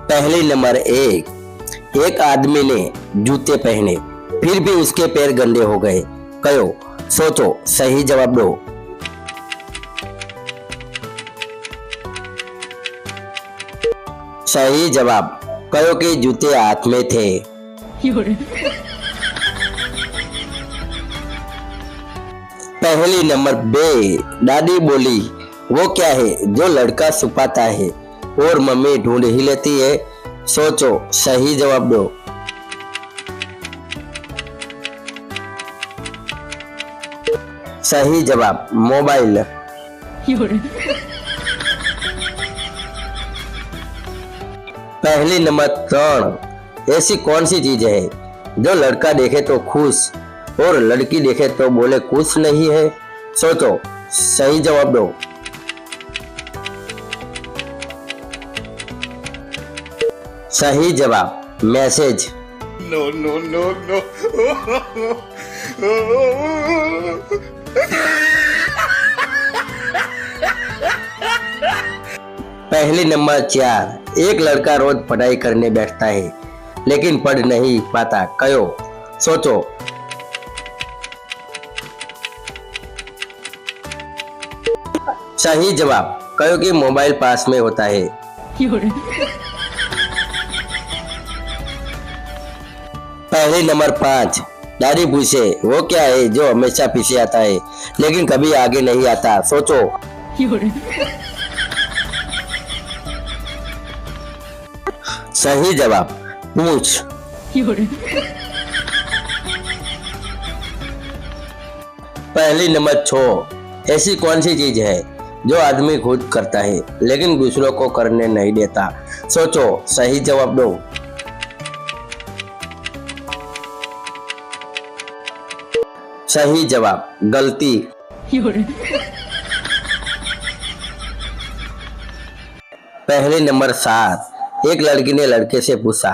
पहली नंबर एक आदमी ने जूते पहने फिर भी उसके पैर गंदे हो गए। कयो? सोचो, सही जवाब दो। सही जवाब कयो के जूते हाथ में थे। पहली नंबर दादी बोली, वो क्या है जो लड़का छुपाता है और मम्मी ढूंढ ही लेती है? सोचो, सही जवाब दो। सही जवाब मोबाइल। पहली नंबर 3, ऐसी कौन सी चीज है जो लड़का देखे तो खुश और लड़की देखे तो बोले कुछ नहीं है? सोचो, सही जवाब दो। सही जवाब message. No, no, no, no. पहली नंबर 4, एक लड़का रोज पढ़ाई करने बैठता है लेकिन पढ़ नहीं पाता। कयो? सोचो। सही जवाब कयो कि मोबाइल पास में होता है। पहली नंबर 5, दादी पूछे, वो क्या है जो हमेशा पीछे आता है लेकिन कभी आगे नहीं आता? सोचो। सही जवाब पूंछ। पहली नंबर 6, ऐसी कौन सी चीज है जो आदमी खुद करता है लेकिन दूसरों को करने नहीं देता? सोचो, सही जवाब दो। सही जवाब गलती। पहली नंबर 7, एक लड़की ने लड़के से पूछा,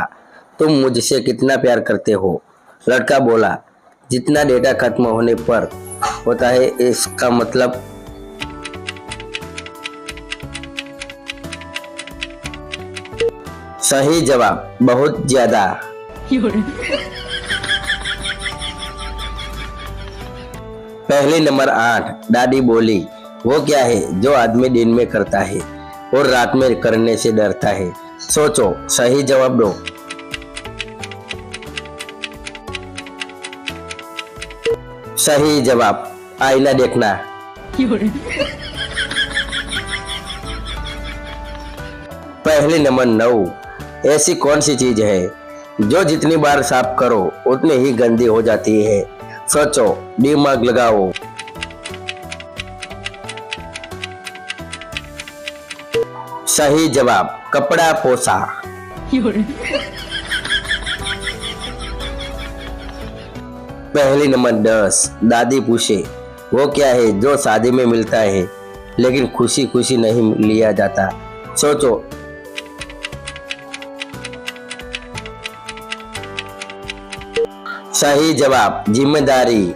तुम मुझसे कितना प्यार करते हो? लड़का बोला, जितना डेटा खत्म होने पर होता है। इसका मतलब? सही जवाब बहुत ज्यादा। पहली नंबर 8, दादी बोली, वो क्या है जो आदमी दिन में करता है और रात में करने से डरता है? सोचो, सही जवाब दो। सही जवाब आईना देखना। पहली नंबर 9, ऐसी कौन सी चीज है जो जितनी बार साफ करो उतनी ही गंदी हो जाती है? सोचो, दिमाग लगाओ। सही जवाब कपड़ा पोछा। पहली नंबर 10, दादी पूछे, वो क्या है जो शादी में मिलता है लेकिन खुशी खुशी नहीं लिया जाता? सोचो। सही जवाब जिम्मेदारी।